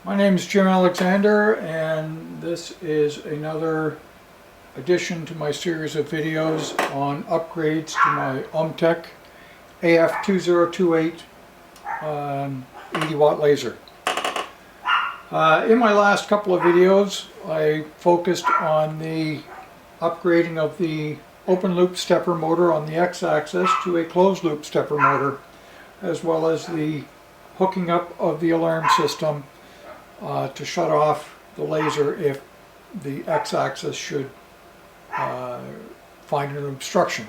My name is Jim Alexander, and this is another addition to my series of videos on upgrades to my OMTech AF2028 80 watt laser. In my last couple of videos I focused on the upgrading of the open loop stepper motor on the x-axis to a closed loop stepper motor, as well as the hooking up of the alarm system to shut off the laser if the x-axis should find an obstruction.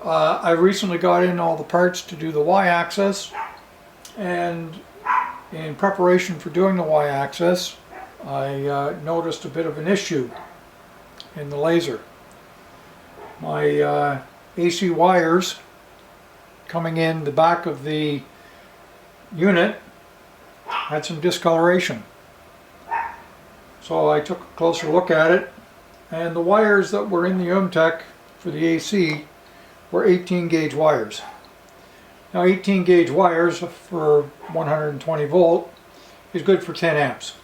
I recently got in all the parts to do the y-axis, and in preparation for doing the y-axis I noticed a bit of an issue in the laser. My AC wires coming in the back of the unit had some discoloration. So I took a closer look at it, and the wires that were in the OMTech for the AC were 18 gauge wires. Now 18 gauge wires for 120 volt is good for 10 amps.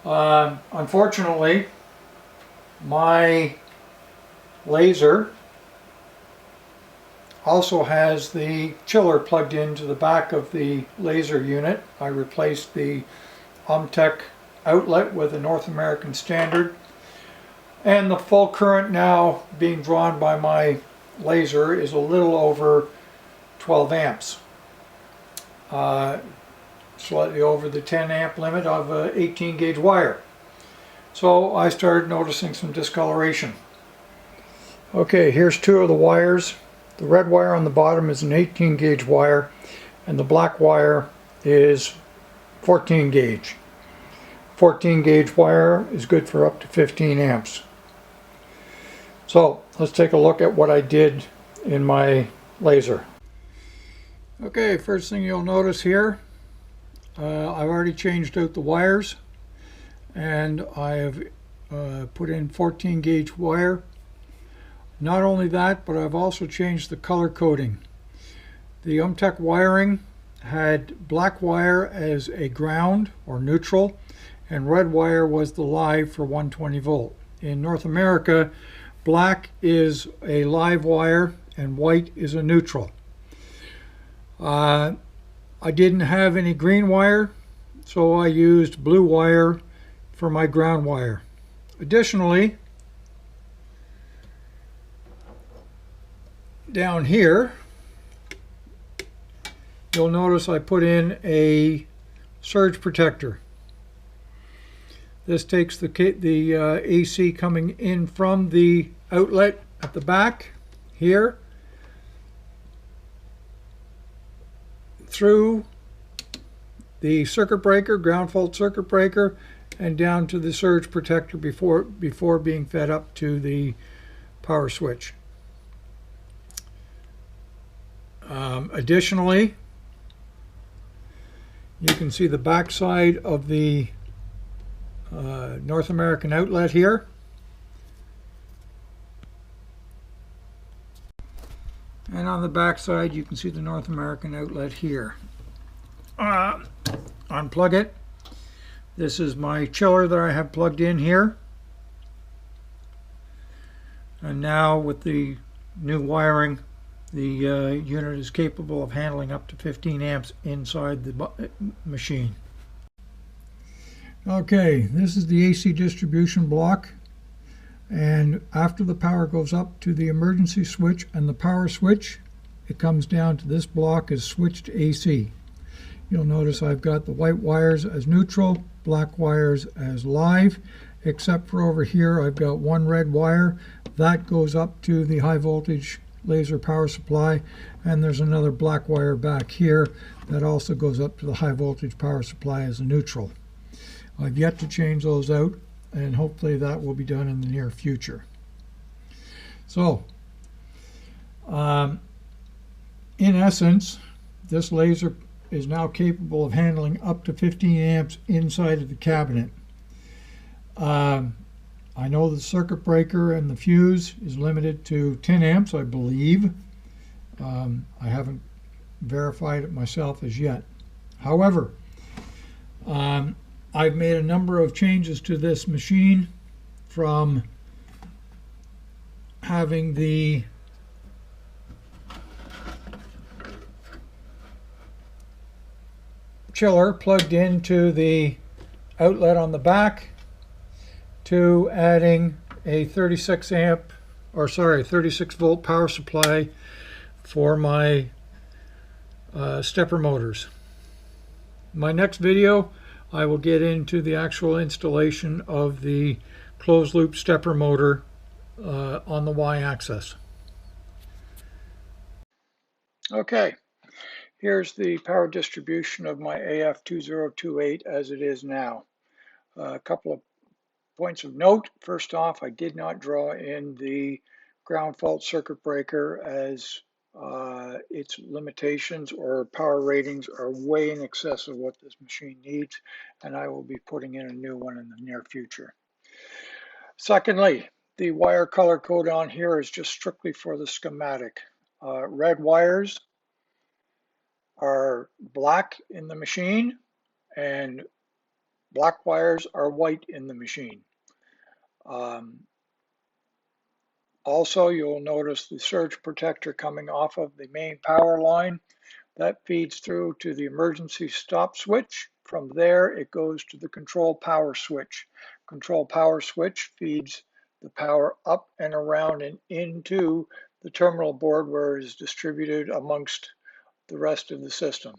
Unfortunately, my laser also has the chiller plugged into the back of the laser unit. I replaced the OMTech outlet with a North American standard, and the full current now being drawn by my laser is a little over 12 amps. Slightly over the 10 amp limit of 18 gauge wire. So I started noticing some discoloration. Okay, here's two of the wires. The red wire on the bottom is an 18 gauge wire, and the black wire is 14 gauge. 14 gauge wire is good for up to 15 amps. So let's take a look at what I did in my laser. Okay, first thing you'll notice here, I've already changed out the wires, and I have put in 14 gauge wire. Not only that, but I've also changed the color coding. The OMTech wiring had black wire as a ground or neutral, and red wire was the live for 120 volt. In North America, black is a live wire and white is a neutral. I didn't have any green wire, so I used blue wire for my ground wire. Additionally, down here you'll notice I put in a surge protector. This takes the AC coming in from the outlet at the back here through the circuit breaker, ground fault circuit breaker, and down to the surge protector before being fed up to the power switch. Additionally, you can see the back side of the North American outlet here. And on the back side you can see the North American outlet here. Unplug it. This is my chiller that I have plugged in here. And now with the new wiring, the unit is capable of handling up to 15 amps inside the machine. Okay, this is the AC distribution block, and after the power goes up to the emergency switch and the power switch, it comes down to this block as switched AC. You'll notice I've got the white wires as neutral, black wires as live, except for over here I've got one red wire that goes up to the high voltage laser power supply, and there's another black wire back here that also goes up to the high voltage power supply as a neutral. I've yet to change those out, and hopefully that will be done in the near future. So in essence, this laser is now capable of handling up to 15 amps inside of the cabinet. I know the circuit breaker and the fuse is limited to 10 amps, I believe. I haven't verified it myself as yet. However, I've made a number of changes to this machine, from having the chiller plugged into the outlet on the back, to adding a 36 volt power supply for my stepper motors. In my next video, I will get into the actual installation of the closed loop stepper motor on the Y-axis. Okay, here's the power distribution of my AF2028 as it is now. A couple of points of note. First off, I did not draw in the ground fault circuit breaker, as its limitations or power ratings are way in excess of what this machine needs, and I will be putting in a new one in the near future. Secondly, the wire color code on here is just strictly for the schematic. Red wires are black in the machine, and black wires are white in the machine. Also, you'll notice the surge protector coming off of the main power line. That feeds through to the emergency stop switch. From there, it goes to the control power switch. Control power switch feeds the power up and around and into the terminal board, where it is distributed amongst the rest of the system.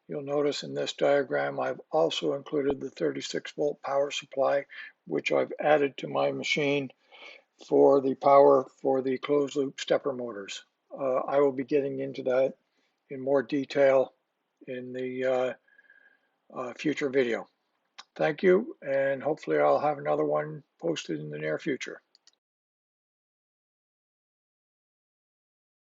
You'll notice in this diagram, I've also included the 36 volt power supply, which I've added to my machine for the power for the closed loop stepper motors. I will be getting into that in more detail in the future video. Thank you, and hopefully I'll have another one posted in the near future.